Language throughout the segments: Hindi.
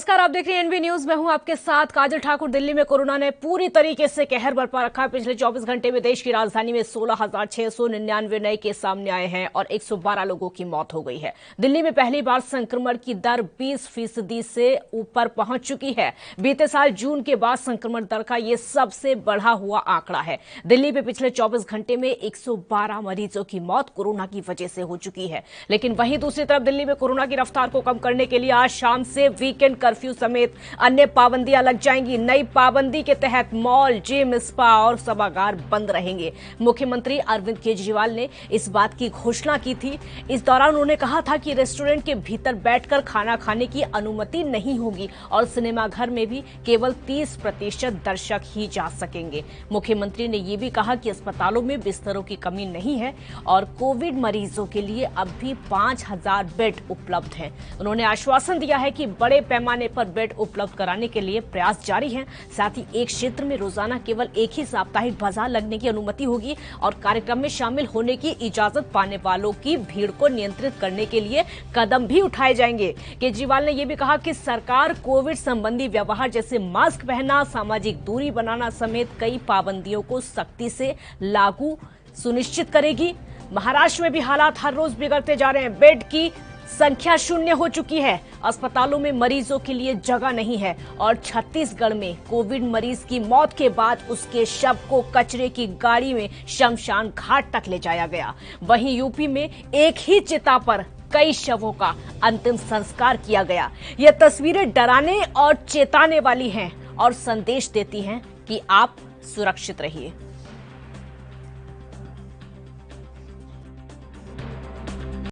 नमस्कार, आप देख रहे हैं एनबी न्यूज। मैं हूं आपके साथ काजल ठाकुर। दिल्ली में कोरोना ने पूरी तरीके से कहर बरपा रखा है। पिछले 24 घंटे में देश की राजधानी में 16,699 नए केस सामने आए हैं और 112 लोगों की मौत हो गई है। दिल्ली में पहली बार संक्रमण की दर 20% से ऊपर पहुंच चुकी है। बीते साल जून के बाद संक्रमण दर का यह सबसे बढ़ा हुआ आंकड़ा है। दिल्ली में पिछले 24 घंटे में 112 मरीजों की मौत कोरोना की वजह से हो चुकी है। लेकिन वहीं दूसरी तरफ दिल्ली में कोरोना की रफ्तार को कम करने के लिए आज शाम से वीकेंड कर्फ्यू समेत अन्य पाबंदियां लग जाएंगी। नई पाबंदी के तहत मॉल, जिम, स्पा और सभागार बंद रहेंगे। मुख्यमंत्री अरविंद केजरीवाल ने इस बात की घोषणा की थी। इस दौरान उन्होंने कहा था कि रेस्टोरेंट के भीतर बैठकर खाना खाने की अनुमति नहीं होगी और सिनेमाघर में भी केवल 30% दर्शक ही जा सकेंगे। मुख्यमंत्री ने यह भी कहा कि अस्पतालों में बिस्तरों की कमी नहीं है और कोविड मरीजों के लिए अब भी 5,000 बेड उपलब्ध हैं। उन्होंने आश्वासन दिया है कि बड़े पैमाने पर बेड उपलब्ध कराने के लिए प्रयास जारी हैं। साथ ही एक क्षेत्र में रोजाना केवल एक ही साप्ताहिक बाजार लगने की अनुमति होगी और कार्यक्रम में शामिल होने की इजाजत पाने वालों की भीड़ को नियंत्रित करने के लिए कदम भी उठाए जाएंगे। केजरीवाल ने यह भी कहा कि सरकार कोविड संबंधी व्यवहार जैसे मास्क पहनना, सामाजिक दूरी बनाना समेत कई पाबंदियों को सख्ती से लागू सुनिश्चित करेगी। महाराष्ट्र में भी हालात हर रोज बिगड़ते जा रहे हैं। बेड की संख्या 0 हो चुकी है। अस्पतालों में मरीजों के लिए जगह नहीं है और छत्तीसगढ़ में कोविड मरीज की मौत के बाद उसके शव को कचरे की गाड़ी में शमशान घाट तक ले जाया गया। वहीं यूपी में एक ही चिता पर कई शवों का अंतिम संस्कार किया गया। यह तस्वीरें डराने और चेताने वाली हैं और संदेश देती हैं कि आप सुरक्षित रहिए।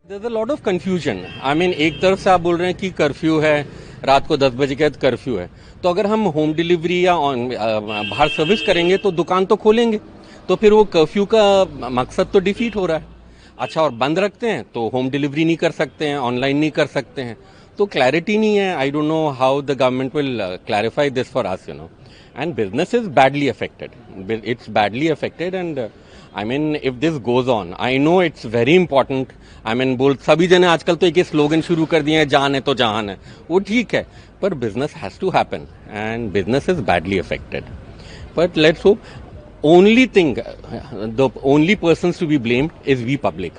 There's a lot of confusion. I mean, एक तरफ से आप बोल रहे हैं कि कर्फ्यू है, रात को 10 बजे के बाद कर्फ्यू है, तो अगर हम होम डिलीवरी या बाहर सर्विस करेंगे तो दुकान तो खोलेंगे, तो फिर वो कर्फ्यू का मकसद तो डिफीट हो रहा है। अच्छा, और बंद रखते हैं तो होम डिलीवरी नहीं कर सकते हैं, ऑनलाइन नहीं कर सकते हैं, तो क्लैरिटी नहीं है। I don't know how the government will clarify this for us, and business is badly affected. It's badly affected and I mean if this goes on, I know it's very important. I mean बोल सभी जने आजकल तो एक स्लोगन शुरू कर दिए हैं, जान है तो जहान है, वो ठीक है, पर business has to happen and business is badly affected. But let's hope. Only thing, the only persons to be blamed is we public.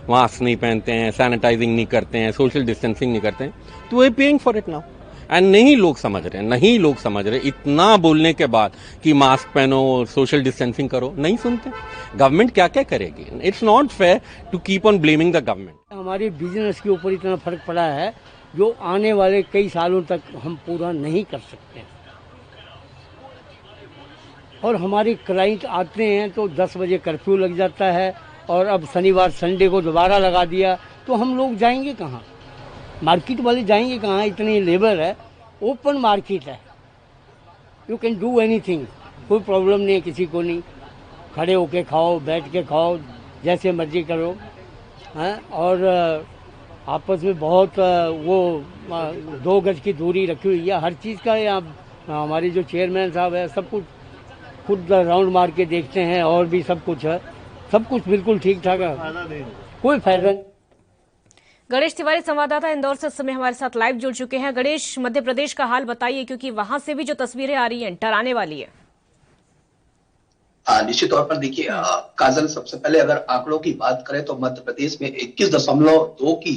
Mask नहीं पहनते हैं, सैनिटाइजिंग नहीं करते हैं, सोशल डिस्टेंसिंग नहीं करते हैं, तो we paying for it now. And नहीं लोग समझ रहे इतना बोलने के बाद कि मास्क पहनो, सोशल डिस्टेंसिंग करो, नहीं सुनते। गवर्नमेंट क्या क्या करेगी? It's not fair to keep on blaming the government. हमारे बिजनेस के ऊपर इतना फर्क पड़ा है जो आने वाले कई सालों तक हम पूरा नहीं कर सकते। और हमारे क्लाइंट आते हैं तो 10 बजे कर्फ्यू लग जाता है और अब शनिवार संडे को दोबारा लगा दिया, तो हम लोग जाएंगे कहाँ? मार्केट वाले जाएंगे कहाँ? इतनी लेबर है, ओपन मार्केट है, यू कैन डू एनीथिंग, कोई प्रॉब्लम नहीं है किसी को नहीं। खड़े होके खाओ, बैठ के खाओ, जैसे मर्जी करो, हैं? और आपस में बहुत वो 2 गज की दूरी रखी हुई है, हर चीज़ का। यहाँ हमारे जो चेयरमैन साहब है, सब कुछ खुद राउंड मार के देखते हैं और भी सब कुछ है, सब कुछ बिल्कुल ठीक ठाक है, कोई फायदा नहीं। गणेश तिवारी संवाददाता इंदौर से इस समय हमारे साथ लाइव जुड़ चुके हैं। गणेश, मध्य प्रदेश का हाल बताइए, क्योंकि वहां से भी जो तस्वीरें आ रही हैं डराने वाली है। निश्चित तौर पर देखिए काजल, सबसे पहले अगर आंकड़ों की बात करें तो मध्य प्रदेश में 21.2 की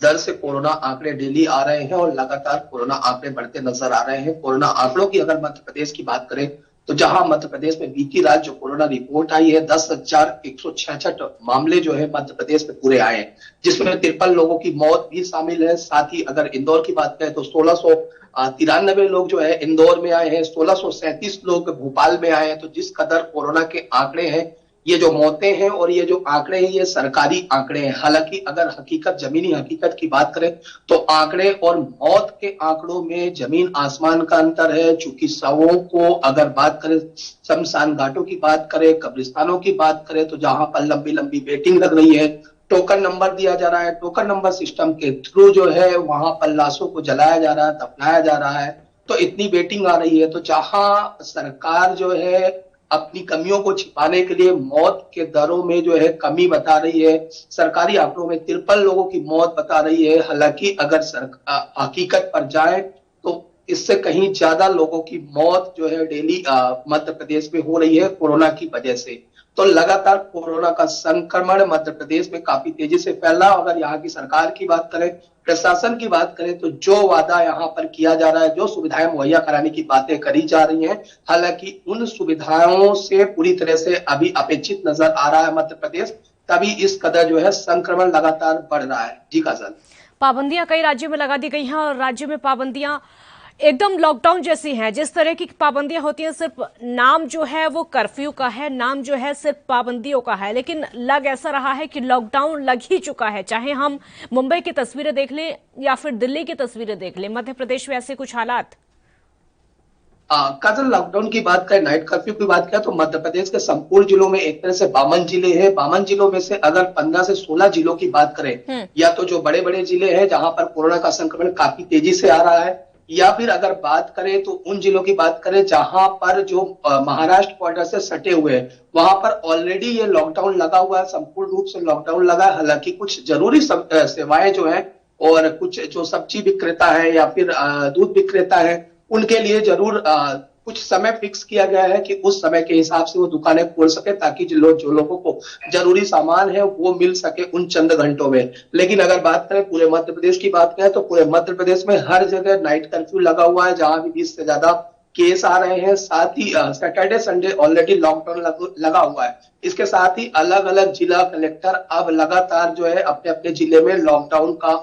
दर से कोरोना आंकड़े डेली आ रहे हैं और लगातार कोरोना आंकड़े बढ़ते नजर आ रहे हैं। कोरोना आंकड़ों की अगर मध्य प्रदेश की बात करें तो जहां मध्य प्रदेश में बीती रात जो कोरोना रिपोर्ट आई है, 10,166 मामले जो है मध्य प्रदेश में पूरे आए हैं, जिसमें 53 लोगों की मौत भी शामिल है। साथ ही अगर इंदौर की बात करें तो 1693 लोग जो है इंदौर में आए हैं, 1637 लोग भोपाल में आए हैं। तो जिस कदर कोरोना के आंकड़े हैं, ये जो मौतें हैं और ये जो आंकड़े हैं, ये सरकारी आंकड़े हैं। हालांकि अगर हकीकत, जमीनी हकीकत की बात करें तो आंकड़े और मौत के आंकड़ों में जमीन आसमान का अंतर है। चूंकि शवों को अगर बात करें, शमशान घाटों की बात करें, कब्रिस्तानों की बात करें, तो जहां पर लंबी लंबी वेटिंग लग रही है, टोकन नंबर दिया जा रहा है, टोकन नंबर सिस्टम के थ्रू जो है वहां पर लाशों को जलाया जा रहा है, दफनाया जा रहा है, तो इतनी वेटिंग आ रही है। तो जहां सरकार जो है अपनी कमियों को छिपाने के लिए मौत के दरों में जो है कमी बता रही है, सरकारी आंकड़ों में 53 लोगों की मौत बता रही है। हालांकि अगर हकीकत पर जाए तो इससे कहीं ज्यादा लोगों की मौत जो है डेली मध्य प्रदेश में हो रही है कोरोना की वजह से। तो लगातार कोरोना का संक्रमण मध्य प्रदेश में काफी तेजी से फैल रहा है। अगर यहाँ की सरकार की बात करें, प्रशासन की बात करें, तो जो वादा यहाँ पर किया जा रहा है, जो सुविधाएं मुहैया कराने की बातें करी जा रही हैं, हालांकि उन सुविधाओं से पूरी तरह से अभी अपेक्षित नजर आ रहा है मध्य प्रदेश, तभी इस कदर जो है संक्रमण लगातार बढ़ रहा है। जी काजल। पाबंदियां कई राज्यों में लगा दी गई हैं और राज्यों में पाबंदियां एकदम लॉकडाउन जैसी हैं। जिस तरह की पाबंदियां होती हैं, सिर्फ नाम जो है वो कर्फ्यू का है, नाम जो है सिर्फ पाबंदियों का है, लेकिन लग ऐसा रहा है कि लॉकडाउन लग ही चुका है। चाहे हम मुंबई की तस्वीरें देख लें या फिर दिल्ली की तस्वीरें देख लें, मध्य प्रदेश में ऐसे कुछ हालात। काजल, लॉकडाउन की बात करें, नाइट कर्फ्यू की बात करें, तो मध्य प्रदेश के संपूर्ण जिलों में एक तरह से 52 जिले हैं। 52 जिलों में से अगर 15 से 16 जिलों की बात करें, या तो जो बड़े बड़े जिले हैं जहां पर कोरोना का संक्रमण काफी तेजी से आ रहा है, या फिर अगर बात करें तो उन जिलों की बात करें जहां पर जो महाराष्ट्र बॉर्डर से सटे हुए हैं, वहां पर ऑलरेडी ये लॉकडाउन लगा हुआ है, संपूर्ण रूप से लॉकडाउन लगा है। हालांकि कुछ जरूरी सेवाएं जो है और कुछ जो सब्जी विक्रेता है या फिर दूध विक्रेता है, उनके लिए जरूर कुछ समय फिक्स किया गया है कि उस समय के हिसाब से वो दुकानें खोल सके, ताकि जो लोगों को जरूरी सामान है वो मिल सके उन चंद घंटों में। लेकिन अगर बात करें पूरे मध्य प्रदेश की बात करें, तो पूरे मध्य प्रदेश में हर जगह नाइट कर्फ्यू लगा हुआ है, जहां भी 20 से ज्यादा केस आ रहे हैं। साथ ही सैटरडे संडे ऑलरेडी लॉकडाउन लगा हुआ है। इसके साथ ही अलग अलग जिला कलेक्टर अब लगातार जो है अपने अपने जिले में लॉकडाउन का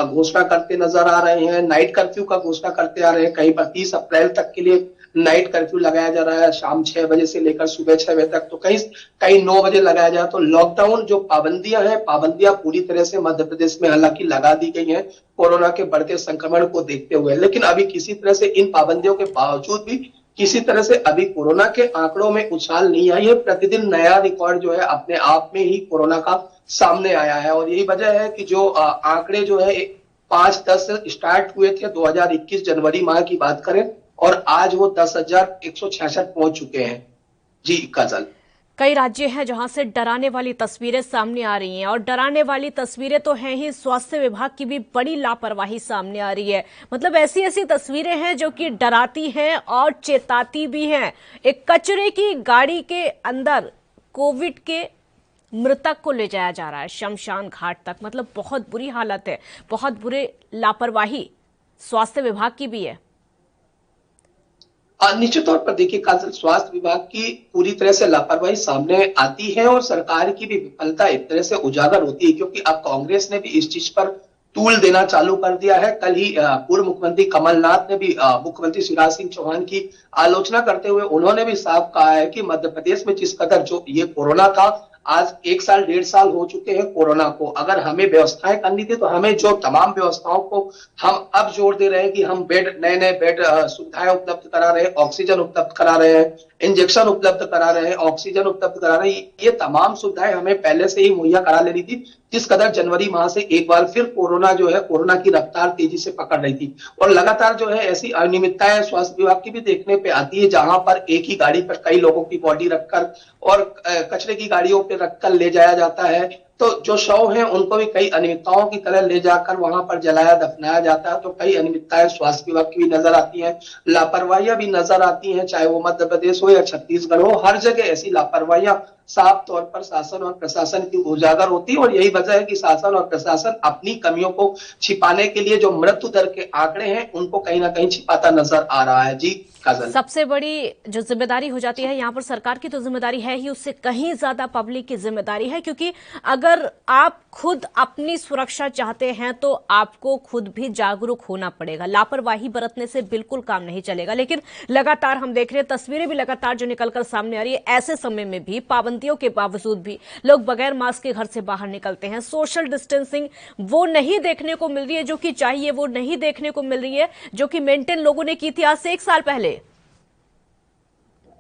घोषणा करते नजर आ रहे हैं, नाइट कर्फ्यू का घोषणा करते आ रहे हैं। कहीं पर 30 अप्रैल तक के लिए नाइट कर्फ्यू लगाया जा रहा है, शाम 6 बजे से लेकर सुबह 6 बजे तक, तो कहीं 9 बजे लगाया जाए। तो लॉकडाउन जो पाबंदियां हैं, पाबंदियां पूरी तरह से मध्य प्रदेश में हालांकि लगा दी गई हैं कोरोना के बढ़ते संक्रमण को देखते हुए। लेकिन अभी किसी तरह से इन पाबंदियों के बावजूद भी किसी तरह से अभी कोरोना के आंकड़ों में उछाल नहीं आई है। प्रतिदिन नया रिकॉर्ड जो है अपने आप में ही कोरोना का सामने आया है, और यही वजह है कि जो आंकड़े जो है 5-10 से स्टार्ट हुए थे 2021 जनवरी माह की बात करें, और आज वो 10,166 पहुंच चुके हैं। जी काजल। कई राज्य हैं जहां से डराने वाली तस्वीरें सामने आ रही हैं, और डराने वाली तस्वीरें तो हैं ही, स्वास्थ्य विभाग की भी बड़ी लापरवाही सामने आ रही है। मतलब ऐसी ऐसी तस्वीरें हैं जो कि डराती हैं और चेताती भी हैं। एक कचरे की गाड़ी के अंदर कोविड के मृतक को ले जाया जा रहा है शमशान घाट तक। मतलब बहुत बुरी हालत है, बहुत बुरे लापरवाही स्वास्थ्य विभाग की भी है। निश्चित तौर पर देखिए काजल, स्वास्थ्य विभाग की पूरी तरह से लापरवाही सामने आती है और सरकार की भी विफलता एक तरह से उजागर होती है, क्योंकि अब कांग्रेस ने भी इस चीज पर तूल देना चालू कर दिया है। कल ही पूर्व मुख्यमंत्री कमलनाथ ने भी मुख्यमंत्री शिवराज सिंह चौहान की आलोचना करते हुए उन्होंने भी साफ कहा है कि मध्य प्रदेश में जिस कदर जो ये कोरोना था, आज 1 साल 1.5 साल हो चुके हैं कोरोना को, अगर हमें व्यवस्थाएं करनी थी तो हमें जो तमाम व्यवस्थाओं को हम अब जोर दे रहे हैं कि हम नए बेड सुविधाएं उपलब्ध करा रहे हैं, ऑक्सीजन उपलब्ध करा रहे हैं, इंजेक्शन उपलब्ध करा रहे हैं, ऑक्सीजन उपलब्ध करा रहे हैं, ये तमाम सुविधाएं हमें पहले से ही मुहैया करा लेनी थी। जिस कदर जनवरी माह से एक बार फिर कोरोना की रफ्तार तेजी से पकड़ रही थी, और लगातार जो है ऐसी अनियमितताएं स्वास्थ्य विभाग की भी देखने पे आती है, जहां पर एक ही गाड़ी पर कई लोगों की बॉडी रखकर और कचरे की गाड़ियों पे रखकर ले जाया जाता है। तो जो शव हैं उनको भी कई अनियमितताओं की तरह ले जाकर वहां पर जलाया दफनाया जाता है। तो कई अनियमितताएं स्वास्थ्य विभाग की भी नजर आती हैं, लापरवाहियां भी नजर आती हैं, चाहे वो मध्य प्रदेश हो या छत्तीसगढ़ हो, हर जगह ऐसी लापरवाहियां साफ तौर पर शासन और प्रशासन की उजागर होती है। और यही वजह है कि शासन और प्रशासन अपनी कमियों को छिपाने के लिए जो मृत्यु दर के आंकड़े हैं उनको कहीं ना कहीं छिपाता नजर आ रहा है। जी काजल। सबसे बड़ी जो जिम्मेदारी हो जाती है यहाँ पर, सरकार की तो जिम्मेदारी है ही, उससे कहीं ज्यादा पब्लिक की जिम्मेदारी है। क्योंकि अगर आप खुद अपनी सुरक्षा चाहते हैं तो आपको खुद भी जागरूक होना पड़ेगा। लापरवाही बरतने से बिल्कुल काम नहीं चलेगा। लेकिन लगातार हम देख रहे हैं, तस्वीरें भी लगातार जो निकलकर सामने आ रही है, ऐसे समय में भी पाबंदियों के बावजूद भी लोग बगैर मास्क के घर से बाहर निकलते हैं। सोशल डिस्टेंसिंग वो नहीं देखने को मिल रही है जो कि चाहिए, वो नहीं देखने को मिल रही है जो कि मेंटेन लोगों ने की थी आज से 1 साल पहले।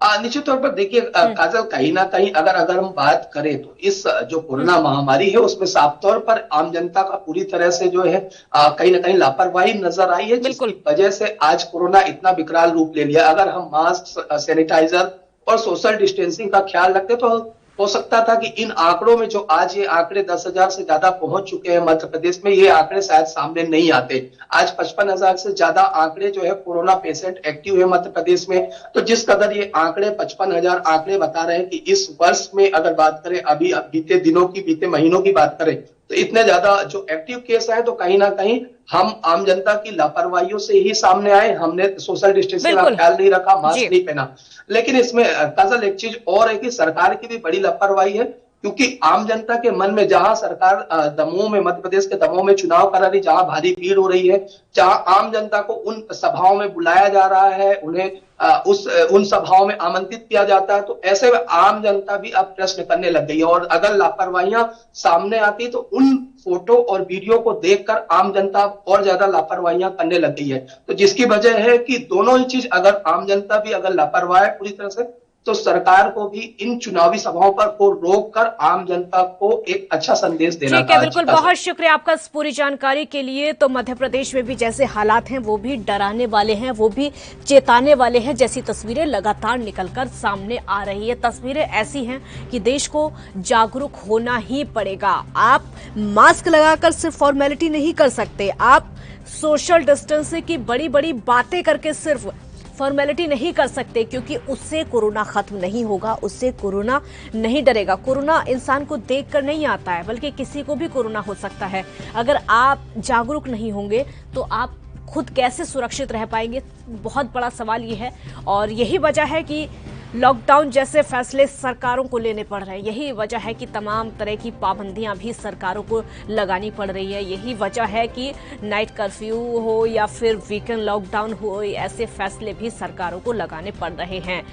निश्चित तौर पर देखिए काजल, कहीं ना कहीं अगर हम बात करें तो इस जो कोरोना महामारी है उसमें साफ तौर पर आम जनता का पूरी तरह से जो है कहीं ना कहीं लापरवाही नजर आई है, जिसकी वजह से आज कोरोना इतना विकराल रूप ले लिया। अगर हम मास्क, सैनिटाइजर और सोशल डिस्टेंसिंग का ख्याल रखते तो हो सकता था कि इन आंकड़ों में जो आज ये आंकड़े 10,000 से ज्यादा पहुंच चुके हैं मध्य प्रदेश में, ये आंकड़े शायद सामने नहीं आते। आज 55,000 से ज्यादा आंकड़े जो है कोरोना पेशेंट एक्टिव है मध्य प्रदेश में। तो जिस कदर ये आंकड़े 55,000 आंकड़े बता रहे हैं कि इस वर्ष में अगर बात करें, अभी बीते दिनों की, बीते महीनों की बात करें, तो इतने ज्यादा जो एक्टिव केस है, तो कहीं ना कहीं हम आम जनता की लापरवाहियों से ही सामने आए। हमने सोशल डिस्टेंसिंग का ख्याल नहीं रखा, मास्क नहीं पहना। लेकिन इसमें काजल एक चीज और है कि सरकार की भी बड़ी लापरवाही है, क्योंकि आम जनता के मन में, जहां सरकार दमोह में, मध्य प्रदेश के दमोह में चुनाव करा रही, जहां भारी भीड़ हो रही है, जहां आम जनता को उन सभाओं में बुलाया जा रहा है, उन्हें उन सभाओं में आमंत्रित किया जाता है, तो ऐसे में आम जनता भी अब प्रश्न करने लग गई है। और अगर लापरवाहियां सामने आती तो उन फोटो और वीडियो को देखकर आम जनता और ज्यादा लापरवाहियां करने लग गई है। तो जिसकी वजह है कि दोनों ही चीज, अगर आम जनता भी अगर लापरवाह है पूरी तरह से, तो सरकार को भी इन चुनावी सभाओं पर को रोककर आम जनता को एक अच्छा संदेश देना। ठीक है, बिल्कुल, बहुत शुक्रिया आपका इस पूरी जानकारी के लिए। तो मध्य प्रदेश में भी जैसे हालात हैं वो भी डराने वाले हैं, वो भी चेताने वाले हैं, जैसी तस्वीरें लगातार निकलकर सामने आ रही है। तस्वीरें ऐसी हैं कि देश को जागरूक होना ही पड़ेगा। आप मास्क लगाकर सिर्फ फॉर्मेलिटी नहीं कर सकते, आप सोशल डिस्टेंसिंग की बड़ी बड़ी बातें करके सिर्फ फॉर्मेलिटी नहीं कर सकते, क्योंकि उससे कोरोना खत्म नहीं होगा, उससे कोरोना नहीं डरेगा। कोरोना इंसान को देखकर नहीं आता है, बल्कि किसी को भी कोरोना हो सकता है। अगर आप जागरूक नहीं होंगे तो आप खुद कैसे सुरक्षित रह पाएंगे, बहुत बड़ा सवाल ये है। और यही वजह है कि लॉकडाउन जैसे फैसले सरकारों को लेने पड़ रहे हैं। यही वजह है कि तमाम तरह की पाबंदियां भी सरकारों को लगानी पड़ रही है। यही वजह है कि नाइट कर्फ्यू हो या फिर वीकेंड लॉकडाउन हो, ऐसे फैसले भी सरकारों को लगाने पड़ रहे हैं।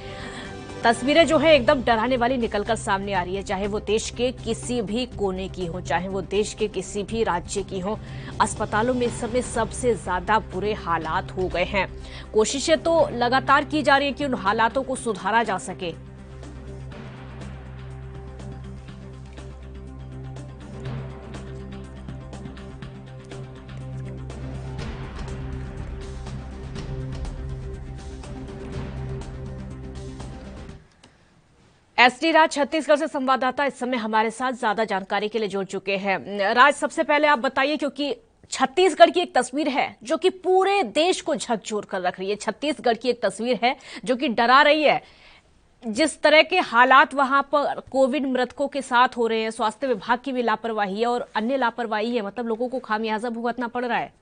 तस्वीरें जो है एकदम डराने वाली निकलकर सामने आ रही है, चाहे वो देश के किसी भी कोने की हो, चाहे वो देश के किसी भी राज्य की हो। अस्पतालों में इस समय सबसे ज्यादा बुरे हालात हो गए हैं। कोशिशें तो लगातार की जा रही है कि उन हालातों को सुधारा जा सके। एसडी राज छत्तीसगढ़ से संवाददाता इस समय हमारे साथ ज्यादा जानकारी के लिए जुड़ चुके हैं। राज, सबसे पहले आप बताइए, क्योंकि छत्तीसगढ़ की एक तस्वीर है जो कि पूरे देश को झकझोर कर रख रही है। छत्तीसगढ़ की एक तस्वीर है जो कि डरा रही है। जिस तरह के हालात वहां पर कोविड मृतकों के साथ हो रहे हैं, स्वास्थ्य विभाग की भी लापरवाही है और अन्य लापरवाही है, मतलब लोगों को खामियाजा भुगतना पड़ रहा है।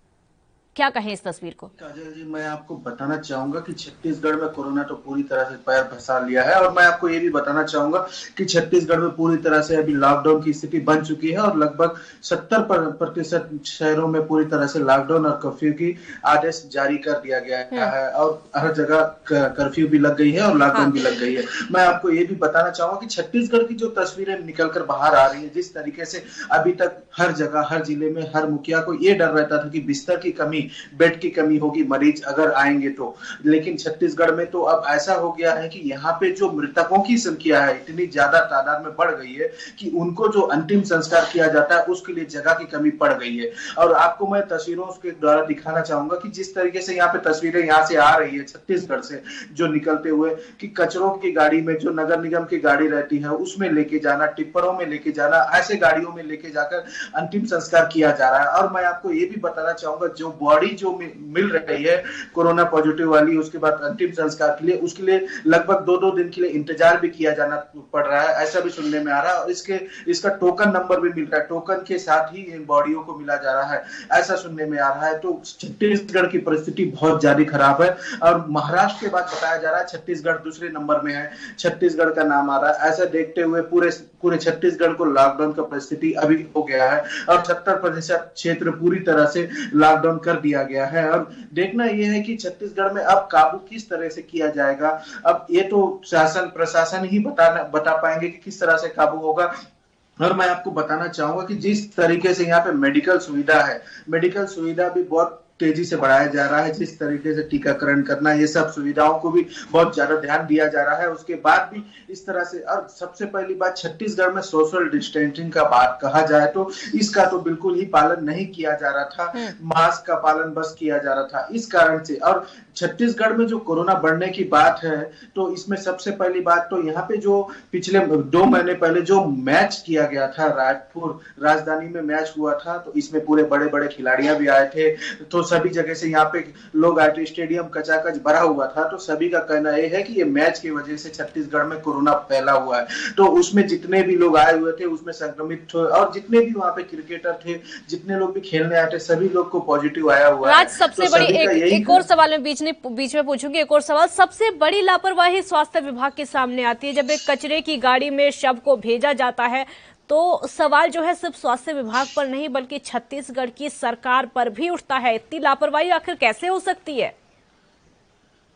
क्या कहें इस तस्वीर को? काजल जी, मैं आपको बताना चाहूंगा कि छत्तीसगढ़ में कोरोना तो पूरी तरह से पैर पसार लिया है। और मैं आपको ये भी बताना चाहूंगा कि छत्तीसगढ़ में पूरी तरह से अभी लॉकडाउन की स्थिति बन चुकी है और लगभग 70% शहरों में पूरी तरह से लॉकडाउन और कर्फ्यू की आदेश जारी कर दिया गया है और हर जगह कर्फ्यू भी लग गई है और लॉकडाउन भी लग गई है। मैं आपको ये भी बताना चाहूंगा कि छत्तीसगढ़ की जो तस्वीरें निकलकर बाहर आ रही है, जिस तरीके से अभी तक हर जगह, हर जिले में, हर मुखिया को ये डर रहता था कि बिस्तर की कमी, बेड की कमी होगी मरीज अगर आएंगे तो, लेकिन छत्तीसगढ़ में तो अब ऐसा हो गया है कि यहाँ पे जो मृतकों की संख्या है इतनी ज्यादा तादाद में बढ़ गई है कि उनको जो अंतिम संस्कार किया जाता है उसके लिए जगह की कमी पड़ गई है। और आपको मैं तस्वीरों के द्वारा दिखाना चाहूंगा कि जिस तरीके से यहाँ पे तस्वीरें यहाँ से आ रही है छत्तीसगढ़ से जो निकलते हुए, कि कचरों की गाड़ी में जो नगर निगम की गाड़ी रहती है उसमें लेके जाना, टिप्परों में लेके जाना, ऐसे गाड़ियों में लेके जाकर अंतिम संस्कार किया जा रहा है। और मैं आपको ये भी बताना चाहूंगा, जो बॉडी जो मिल रही है कोरोना पॉजिटिव वाली, उसके बाद अंतिम संस्कार के लिए, उसके लिए लगभग 2-2 दिन के लिए इंतजार भी किया जाना पड़ रहा है, ऐसा भी सुनने में आ रहा है। और इसका टोकन नंबर भी मिल रहा है, टोकन के साथ ही इन बॉडियों को मिला जा रहा है, ऐसा सुनने में आ रहा है। तो छत्तीसगढ़ की परिस्थिति बहुत ज्यादा खराब है। और महाराष्ट्र के बाद बताया जा रहा है छत्तीसगढ़ दूसरे नंबर में है, छत्तीसगढ़ का नाम आ रहा है। ऐसा देखते हुए पूरे छत्तीसगढ़ को लॉकडाउन का परिस्थिति अभी हो गया है और 70% क्षेत्र पूरी तरह से लॉकडाउन कर दिया गया है। और देखना यह है कि छत्तीसगढ़ में अब काबू किस तरह से किया जाएगा। अब ये तो शासन प्रशासन ही बता पाएंगे कि किस तरह से काबू होगा। और मैं आपको बताना चाहूंगा कि जिस तरीके से यहाँ पे मेडिकल सुविधा है, मेडिकल सुविधा भी बहुत तेजी से बढ़ाया जा रहा है, जिस तरीके से टीकाकरण करना, ये सब सुविधाओं को भी बहुत ज्यादा ध्यान दिया जा रहा है। उसके बाद भी इस तरह से, और सबसे पहली बात छत्तीसगढ़ में सोशल डिस्टेंसिंग का बात कहा जाए तो इसका तो बिल्कुल ही पालन नहीं किया जा रहा था, मास्क का पालन बस किया जा रहा था। इस कारण से, और छत्तीसगढ़ में जो कोरोना बढ़ने की बात है तो इसमें सबसे पहली बात तो यहाँ पे जो पिछले 2 महीने पहले जो मैच किया गया था, रायपुर राजधानी में मैच हुआ था, तो इसमें पूरे बड़े बड़े खिलाड़ियां भी आए थे, तो सभी जगह से यहाँ पे लोग आए थे, स्टेडियम कचाकच भरा हुआ था। तो सभी का कहना यह है कि ये मैच की वजह से छत्तीसगढ़ में कोरोना फैला हुआ है। तो उसमें जितने भी लोग आए हुए थे उसमें संक्रमित थे, और जितने भी वहां पे क्रिकेटर थे, जितने लोग भी खेलने आए थे, सभी लोग को पॉजिटिव आया हुआ है। राज, सबसे बड़ी एक और सवाल मैं बीच में पूछूंगी, एक और सवाल, सबसे बड़ी लापरवाही स्वास्थ्य विभाग के सामने आती है जब एक कचरे की गाड़ी में शव को भेजा जाता है, तो सवाल जो है सिर्फ स्वास्थ्य विभाग पर नहीं बल्कि छत्तीसगढ़ की सरकार पर भी उठता है। इतनी लापरवाही आखिर कैसे हो सकती है?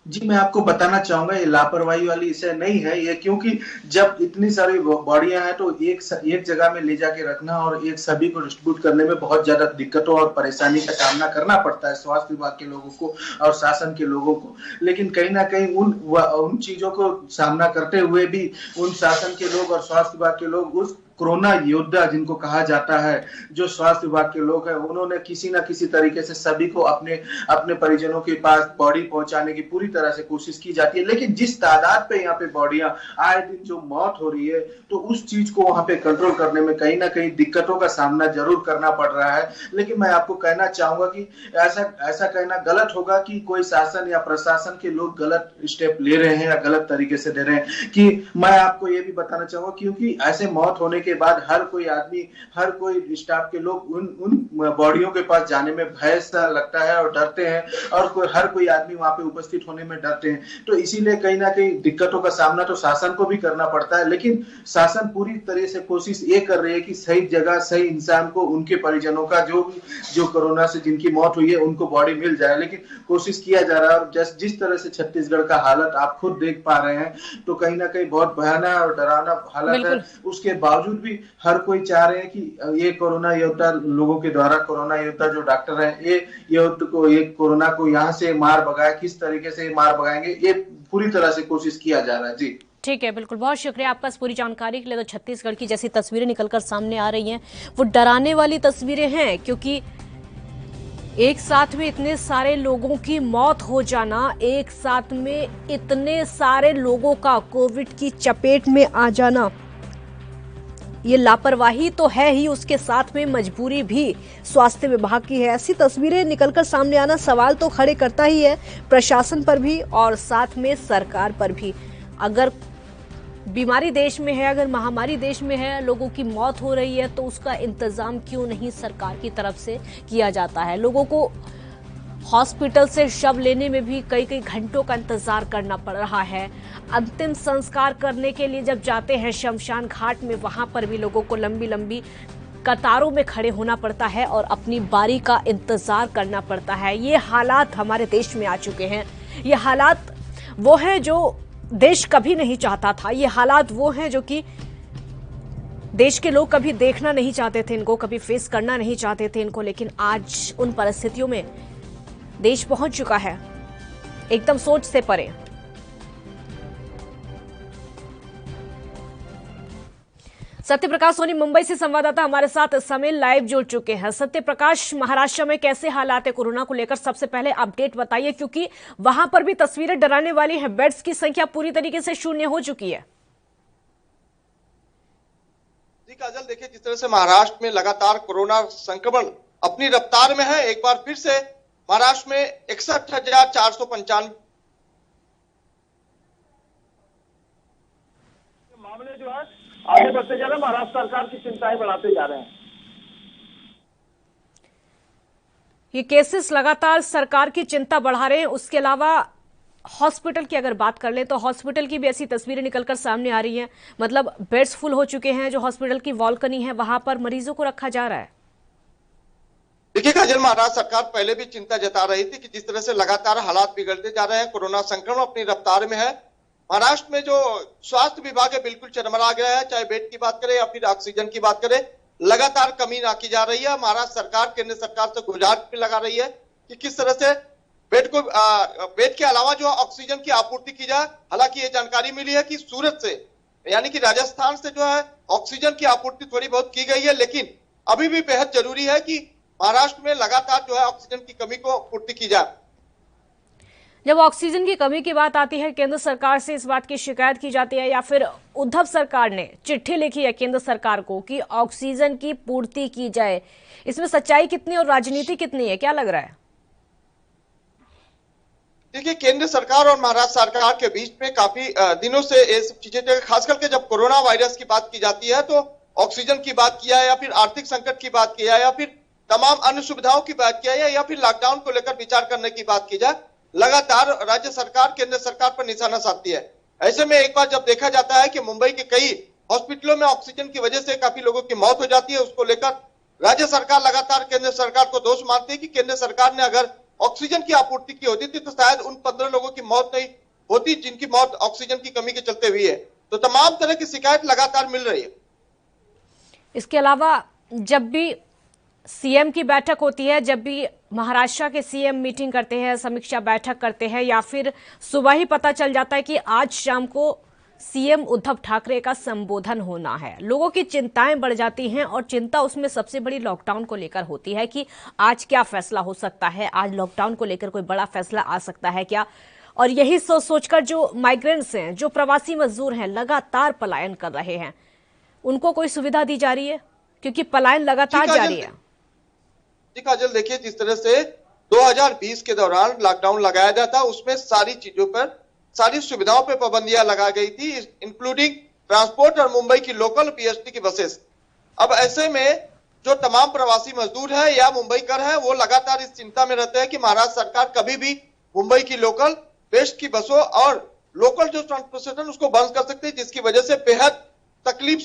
जी, मैं आपको बताना चाहूंगा ये लापरवाही वाली विषय नहीं है ये, क्योंकि जब इतनी सारी बॉडियां हैं तो एक जगह में ले जाके रखना और एक सभी को डिस्ट्रीब्यूट करने में बहुत ज्यादा दिक्कतों और परेशानी का सामना करना पड़ता है स्वास्थ्य विभाग के लोगों को और शासन के लोगों को। लेकिन कहीं ना कहीं उन चीजों को सामना करते हुए भी उन शासन के लोग और स्वास्थ्य विभाग के लोग, उस कोरोना योद्धा जिनको कहा जाता है, जो स्वास्थ्य विभाग के लोग हैं, उन्होंने किसी ना किसी तरीके से सभी को अपने परिजनों के पास बॉडी पहुंचाने की पूरी तरह से कोशिश की जाती है। लेकिन जिस तादाद पे यहाँ पे बॉडियां आए दिन जो मौत हो रही है, तो उस चीज को वहां पे कंट्रोल करने में कहीं ना कहीं दिक्कतों का सामना जरूर करना पड़ रहा है। लेकिन मैं आपको कहना चाहूंगा कि ऐसा कहना गलत होगा कि कोई शासन या प्रशासन के लोग गलत स्टेप ले रहे हैं या गलत तरीके से ले रहे हैं। कि मैं आपको ये भी बताना चाहूंगा, क्योंकि ऐसे मौत होने के बाद हर कोई आदमी, हर कोई स्टाफ के लोग उन बॉडियों के पास जाने में भय सा लगता है और डरते हैं, और हर कोई आदमी वहां पे उपस्थित होने में डरते हैं। तो इसीलिए कहीं ना कहीं दिक्कतों का सामना तो शासन को भी करना पड़ता है। लेकिन शासन पूरी तरह से कोशिश ये कर रही है कि सही जगह सही इंसान को, उनके परिजनों का जो कोरोना से जिनकी मौत हुई है उनको बॉडी मिल जाए। लेकिन कोशिश किया जा रहा है, और जिस तरह से छत्तीसगढ़ का हालत आप खुद देख पा रहे हैं, तो कहीं ना कहीं बहुत भयानक और डरावना हालत है। उसके बावजूद भी हर कोई चाह रहे हैं कि ये कोरोना योद्धा लोगों के द्वारा, कोरोना योद्धा जो डॉक्टर हैं, ये कोरोना को यहाँ से मार भगाए, किस तरीके से मार भगाएंगे, ये पूरी तरह से कोशिश किया जा रहा है। जी ठीक है, बिल्कुल, बहुत शुक्रिया आपका इस पूरी जानकारी के लिए। तो छत्तीसगढ़ की जैसी तस्वीरें निकलकर सामने आ रही हैं वो डराने वाली तस्वीरें हैं, क्योंकि एक साथ में इतने सारे लोगों की मौत हो जाना, एक साथ में इतने सारे लोगों का कोविड की चपेट में आ जाना, ये लापरवाही तो है ही, उसके साथ में मजबूरी भी स्वास्थ्य विभाग की है। ऐसी तस्वीरें निकलकर सामने आना सवाल तो खड़े करता ही है प्रशासन पर भी और साथ में सरकार पर भी। अगर बीमारी देश में है, अगर महामारी देश में है, लोगों की मौत हो रही है, तो उसका इंतजाम क्यों नहीं सरकार की तरफ से किया जाता है? लोगों को हॉस्पिटल से शव लेने में भी कई कई घंटों का इंतजार करना पड़ रहा है। अंतिम संस्कार करने के लिए जब जाते हैं शमशान घाट में, वहां पर भी लोगों को लंबी लंबी कतारों में खड़े होना पड़ता है और अपनी बारी का इंतजार करना पड़ता है। ये हालात हमारे देश में आ चुके हैं। ये हालात वो हैं जो देश कभी नहीं चाहता था। ये हालात वो हैं जो कि देश के लोग कभी देखना नहीं चाहते थे इनको, कभी फेस करना नहीं चाहते थे इनको। लेकिन आज उन परिस्थितियों में देश पहुंच चुका है, एकदम सोच से परे। सत्य प्रकाश सोनी मुंबई से संवाददाता हमारे साथ इस समय लाइव जुड़ चुके हैं। सत्य प्रकाश, महाराष्ट्र में कैसे हालात है कोरोना को लेकर, सबसे पहले अपडेट बताइए, क्योंकि वहां पर भी तस्वीरें डराने वाली हैं। बेड्स की संख्या पूरी तरीके से शून्य हो चुकी है। जी काजल, देखिए जिस तरह से महाराष्ट्र में लगातार कोरोना संक्रमण अपनी रफ्तार में है, एक बार फिर से महाराष्ट्र में 61,495 मामले जो है आगे बढ़ते जा रहे हैं। महाराष्ट्र सरकार की चिंताएं बढ़ाते जा रहे हैं। ये केसेस लगातार सरकार की चिंता बढ़ा रहे हैं। उसके अलावा हॉस्पिटल की अगर बात कर ले तो हॉस्पिटल की भी ऐसी तस्वीरें निकलकर सामने आ रही हैं। मतलब बेड्स फुल हो चुके हैं, जो हॉस्पिटल की बालकनी है वहां पर मरीजों को रखा जा रहा है। देखिए काजल, महाराष्ट्र सरकार पहले भी चिंता जता रही थी कि जिस तरह से लगातार हालात बिगड़ते जा रहे हैं, कोरोना संक्रमण अपनी रफ्तार में है। महाराष्ट्र में जो स्वास्थ्य विभाग है बिल्कुल चरमरा गया है, चाहे बेड की बात करें या फिर ऑक्सीजन की बात करें, लगातार कमी ना की जा रही है। महाराष्ट्र सरकार केंद्र सरकार से गुजारिश भी लगा रही है कि किस तरह से बेड के अलावा जो ऑक्सीजन की आपूर्ति की जाए। हालांकि ये जानकारी मिली है कि सूरत से यानी कि राजस्थान से जो है ऑक्सीजन की आपूर्ति थोड़ी बहुत की गई है, लेकिन अभी भी बेहद जरूरी है कि महाराष्ट्र में लगातार जो है ऑक्सीजन की कमी को पूर्ति की जाए। जब ऑक्सीजन की कमी की बात आती है, केंद्र सरकार से इस बात की शिकायत की जाती है या फिर उद्धव सरकार ने चिट्ठी लिखी है केंद्र सरकार को कि ऑक्सीजन की पूर्ति की जाए, इसमें सच्चाई कितनी और राजनीति कितनी है, क्या लग रहा है? देखिए, केंद्र सरकार और महाराष्ट्र सरकार के बीच में काफी दिनों से ये सब चीजें, खास करके जब कोरोना वायरस की बात की जाती है तो ऑक्सीजन की बात किया या फिर आर्थिक संकट की बात किया या फिर तमाम अन्य सुविधाओं की बात किया या फिर लॉकडाउन को लेकर विचार करने की बात की जाए, लगातार राज्य सरकार केंद्र सरकार पर निशाना साधती है। ऐसे में एक बार जब देखा जाता है कि मुंबई के कई हॉस्पिटलों में ऑक्सीजन की वजह से काफी लोगों की मौत हो जाती है, उसको लेकर राज्य सरकार लगातार केंद्र सरकार को दोष मानती है कि केंद्र सरकार ने अगर ऑक्सीजन की आपूर्ति की होती थी तो शायद उन 15 लोगों की मौत नहीं होती जिनकी मौत ऑक्सीजन की कमी के चलते हुई है। तो तमाम तरह की शिकायत लगातार मिल रही है। इसके अलावा जब भी सीएम की बैठक होती है, जब भी महाराष्ट्र के सीएम मीटिंग करते हैं, समीक्षा बैठक करते हैं या फिर सुबह ही पता चल जाता है कि आज शाम को सीएम उद्धव ठाकरे का संबोधन होना है, लोगों की चिंताएं बढ़ जाती हैं और चिंता उसमें सबसे बड़ी लॉकडाउन को लेकर होती है कि आज क्या फैसला हो सकता है, आज लॉकडाउन को लेकर कोई बड़ा फैसला आ सकता है क्या। और यही सोचकर जो माइग्रेंट्स हैं, जो प्रवासी मजदूर हैं, लगातार पलायन कर रहे हैं, उनको कोई सुविधा दी जा रही है क्योंकि पलायन लगातार जारी है। जी काजल, देखिए जिस तरह से 2020 के दौरान लॉकडाउन लगाया गया था उसमें सारी चीजों पर, सारी सुविधाओं पर पाबंदियां लगाई गई थी, इंक्लूडिंग ट्रांसपोर्ट और मुंबई की लोकल पीएसटी की बसेस। अब ऐसे में जो तमाम प्रवासी मजदूर है या मुंबईकर है वो लगातार इस चिंता में रहते हैं कि महाराष्ट्र सरकार कभी भी मुंबई की लोकल बेस्ट की बसों और लोकल जो ट्रांसपोर्टेशन उसको बंद कर सकती है, जिसकी वजह से बेहद तकलीफ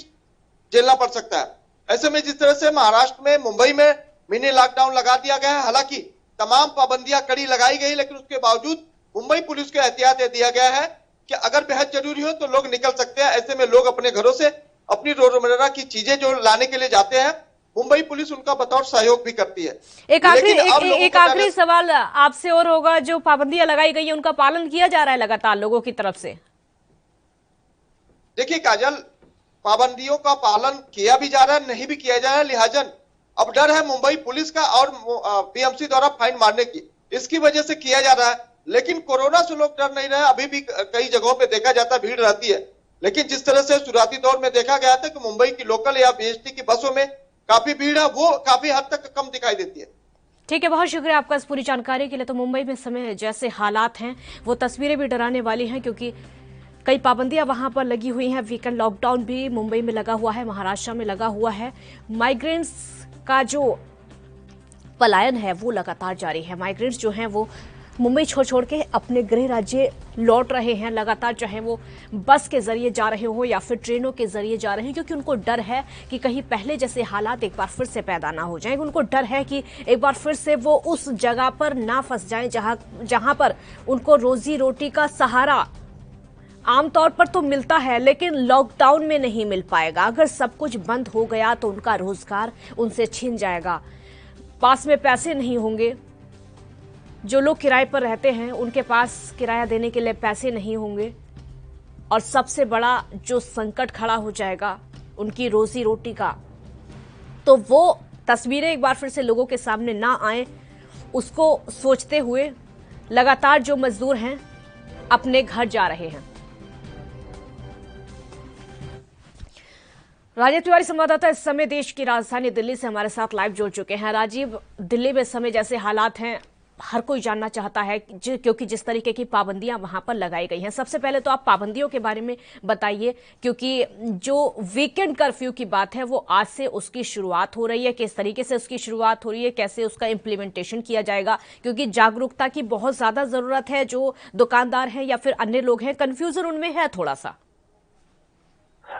झेलना पड़ सकता है। ऐसे में जिस तरह से महाराष्ट्र में मुंबई में मिनी लॉकडाउन लगा दिया गया है, हालांकि तमाम पाबंदियां कड़ी लगाई गई, लेकिन उसके बावजूद मुंबई पुलिस को एहतियात दिया गया है कि अगर बेहद जरूरी हो तो लोग निकल सकते हैं। ऐसे में लोग अपने घरों से अपनी रोजमर्रा की चीजें जो लाने के लिए जाते हैं, मुंबई पुलिस उनका बतौर सहयोग भी करती है। एक आखिरी सवाल आपसे और होगा, जो पाबंदियां लगाई गई है उनका पालन किया जा रहा है लगातार लोगों की तरफ से? देखिए काजल, पाबंदियों का पालन किया भी जा रहा है, नहीं भी किया जा रहा है, लिहाजन अब डर है मुंबई पुलिस का और बीएमसी द्वारा फाइन मारने की, इसकी वजह से किया जा रहा है। लेकिन कोरोना से लोग डर नहीं रहे, अभी भी कई जगहों पे देखा जाता है भीड़ रहती है, लेकिन जिस तरह से शुरुआती दौर में देखा गया था कि मुंबई की लोकल या बीएसटी की बसों में काफी भीड़ है, वो काफी हद तक कम दिखाई देती है। ठीक है, बहुत शुक्रिया आपका इस पूरी जानकारी के लिए। तो मुंबई में समय जैसे हालात हैं वो तस्वीरें भी डराने वाली हैं क्योंकि कई पाबंदियां वहां पर लगी हुई हैं। वीकेंड लॉकडाउन भी मुंबई में लगा हुआ है, महाराष्ट्र में लगा हुआ है। माइग्रेंट्स का जो पलायन है वो लगातार जारी है। माइग्रेंट्स जो हैं वो मुंबई छोड़ के अपने गृह राज्य लौट रहे हैं, लगातार चाहे वो बस के जरिए जा रहे हो या फिर ट्रेनों के जरिए जा रहे हैं, क्योंकि उनको डर है कि कहीं पहले जैसे हालात एक बार फिर से पैदा ना हो जाएं। उनको डर है कि एक बार फिर से वो उस जगह पर ना फंस जाएं जहां पर उनको रोजी रोटी का सहारा आमतौर पर तो मिलता है लेकिन लॉकडाउन में नहीं मिल पाएगा। अगर सब कुछ बंद हो गया तो उनका रोजगार उनसे छिन जाएगा, पास में पैसे नहीं होंगे। जो लोग किराए पर रहते हैं उनके पास किराया देने के लिए पैसे नहीं होंगे और सबसे बड़ा जो संकट खड़ा हो जाएगा उनकी रोजी रोटी का। तो वो तस्वीरें एक बार फिर से लोगों के सामने ना आए, उसको सोचते हुए लगातार जो मजदूर हैं अपने घर जा रहे हैं। राजीव तिवारी संवाददाता इस समय देश की राजधानी दिल्ली से हमारे साथ लाइव जुड़ चुके हैं। राजीव, दिल्ली में इस समय जैसे हालात हैं हर कोई जानना चाहता है क्योंकि जिस तरीके की पाबंदियां वहां पर लगाई गई हैं। सबसे पहले तो आप पाबंदियों के बारे में बताइए, क्योंकि जो वीकेंड कर्फ्यू की बात है वो आज से उसकी शुरुआत हो रही है। किस तरीके से उसकी शुरुआत हो रही है, कैसे उसका इम्प्लीमेंटेशन किया जाएगा, क्योंकि जागरूकता की बहुत ज्यादा जरूरत है। जो दुकानदार हैं या फिर अन्य लोग हैं, कंफ्यूजन उनमें है थोड़ा सा।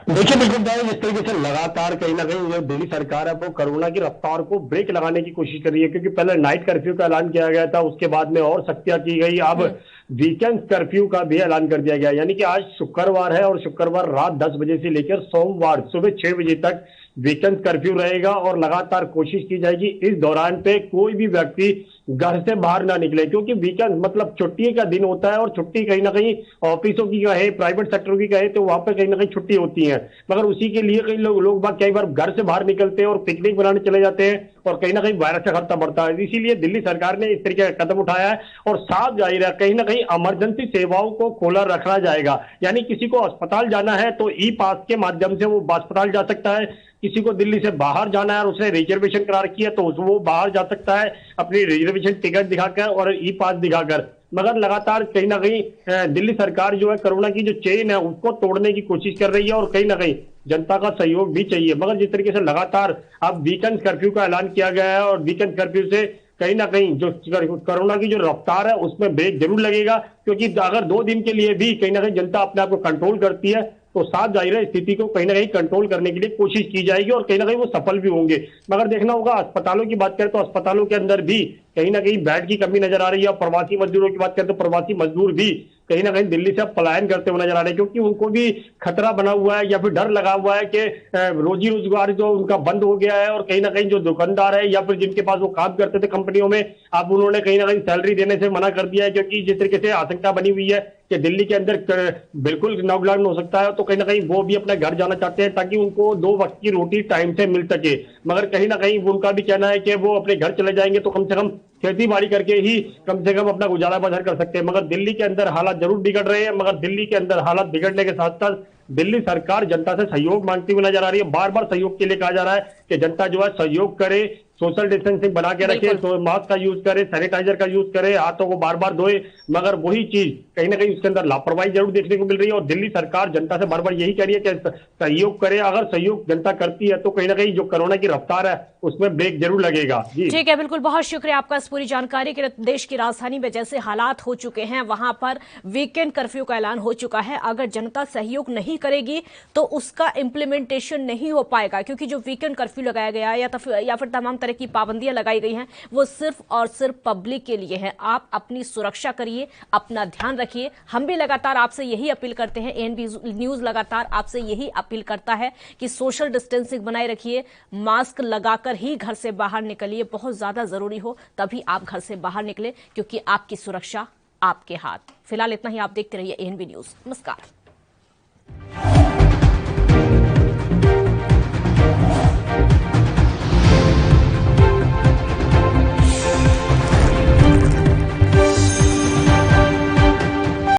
देखिए बिल्कुल जिस तरीके से लगातार कहीं ना कहीं जो दिल्ली सरकार है वो कोरोना की रफ्तार को ब्रेक लगाने की कोशिश कर रही है, क्योंकि पहले नाइट कर्फ्यू का ऐलान किया गया था, उसके बाद में और सख्तियां की गई, अब वीकेंड कर्फ्यू का भी ऐलान कर दिया गया। यानी कि आज शुक्रवार है और शुक्रवार रात 10 बजे से लेकर सोमवार सुबह 6 बजे तक वीकेंड कर्फ्यू रहेगा और लगातार कोशिश की जाएगी इस दौरान पे कोई भी व्यक्ति घर से बाहर ना निकले, क्योंकि वीकेंड मतलब छुट्टी का दिन होता है और छुट्टी कहीं ना कहीं ऑफिसों की कहे, प्राइवेट सेक्टर की कहे तो वहां पे कहीं ना कहीं छुट्टी होती है, मगर उसी के लिए कई लोग बाग कई बार घर से बाहर निकलते हैं और पिकनिक बनाने चले जाते हैं और कहीं ना कहीं वायरस का खतरा बढ़ता है। इसीलिए दिल्ली सरकार ने इस तरीके का कदम उठाया है और साफ जाहिर है कहीं ना कहीं इमरजेंसी सेवाओं को खोला रखा जाएगा, यानी किसी को अस्पताल जाना है तो ई पास के माध्यम से वो अस्पताल जा सकता है, किसी को दिल्ली से बाहर जाना है और उसने रिजर्वेशन करा रखी है तो वो बाहर जा सकता है अपनी रिजर्वेशन टिकट दिखाकर और ई पास दिखाकर। मगर लगातार कहीं ना कहीं दिल्ली सरकार जो है कोरोना की जो चेन है उसको तोड़ने की कोशिश कर रही है और कहीं ना कहीं जनता का सहयोग भी चाहिए। मगर जिस तरीके से लगातार अब वीकेंड कर्फ्यू का ऐलान किया गया है और वीकेंड कर्फ्यू से कहीं ना कहीं जो कोरोना की जो रफ्तार है उसमें ब्रेक जरूर लगेगा, क्योंकि अगर 2 दिन के लिए भी कहीं ना कहीं जनता अपने आप को कंट्रोल करती है तो साफ जाहिर है स्थिति को कहीं ना कहीं कंट्रोल करने के लिए कोशिश की जाएगी और कहीं ना कहीं वो सफल भी होंगे। मगर देखना होगा अस्पतालों की बात करें तो अस्पतालों के अंदर भी कहीं ना कहीं बेड की कमी नजर आ रही है और प्रवासी मजदूरों की बात करें तो प्रवासी मजदूर भी कहीं ना कहीं दिल्ली से पलायन करते हुए नजर आ रहे हैं, क्योंकि उनको भी खतरा बना हुआ है या फिर डर लगा हुआ है कि रोजी रोजगार जो उनका बंद हो गया है और कहीं ना कहीं जो दुकानदार है या फिर जिनके पास वो काम करते थे कंपनियों में, अब उन्होंने कहीं ना कहीं सैलरी देने से मना कर दिया है, क्योंकि जिस तरीके से आशंका बनी हुई है कि दिल्ली के अंदर बिल्कुल लॉकडाउन हो सकता है तो कहीं ना कहीं वो भी अपने घर जाना चाहते हैं ताकि उनको 2 वक्त की रोटी टाइम से मिल सके। मगर कहीं ना कहीं उनका भी कहना है कि वो अपने घर चले जाएंगे तो कम से कम खेती बाड़ी करके ही कम से कम अपना गुजारा बसर कर सकते हैं। मगर दिल्ली के अंदर हालात जरूर बिगड़ रहे हैं, मगर दिल्ली के अंदर हालात बिगड़ने के साथ साथ दिल्ली सरकार जनता से सहयोग मांगती हुई नजर आ रही है। बार बार सहयोग के लिए कहा जा रहा है कि जनता जो है सहयोग करे, सोशल डिस्टेंसिंग बना के रखे, तो मास्क का यूज करे, सैनिटाइजर का यूज करे, हाथों को बार बार धोए, मगर वही चीज कहीं ना कहीं उसके अंदर लापरवाही जरूर देखने को मिल रही है। और दिल्ली सरकार जनता से बार बार यही कह रही है कि सहयोग करे, अगर सहयोग जनता करती है तो कहीं ना कहीं जो कोरोना की रफ्तार है उसमें ब्रेक जरूर लगेगा। जी ठीक है, बिल्कुल, बहुत शुक्रिया आपका इस पूरी जानकारी के। देश की राजधानी में जैसे हालात हो चुके हैं वहां पर वीकेंड कर्फ्यू का ऐलान हो चुका है, अगर जनता सहयोग नहीं करेगी तो उसका इंप्लीमेंटेशन नहीं हो पाएगा, क्योंकि जो वीकेंड कर्फ्यू लगाया गया है या फिर तमाम तरह की पाबंदियां लगाई गई हैं वो सिर्फ और सिर्फ पब्लिक के लिए है। आप अपनी सुरक्षा करिए, अपना ध्यान रखिए। हम भी लगातार आपसे यही अपील करते हैं, एएनबी न्यूज लगातार आपसे यही अपील करता है कि सोशल डिस्टेंसिंग बनाए रखिए, मास्क लगाकर ही घर से बाहर निकलिए, बहुत ज्यादा जरूरी हो तभी आप घर से बाहर निकले, क्योंकि आपकी सुरक्षा आपके हाथ। फिलहाल इतना ही, आप देखते रहिए एएनबी न्यूज। नमस्कार।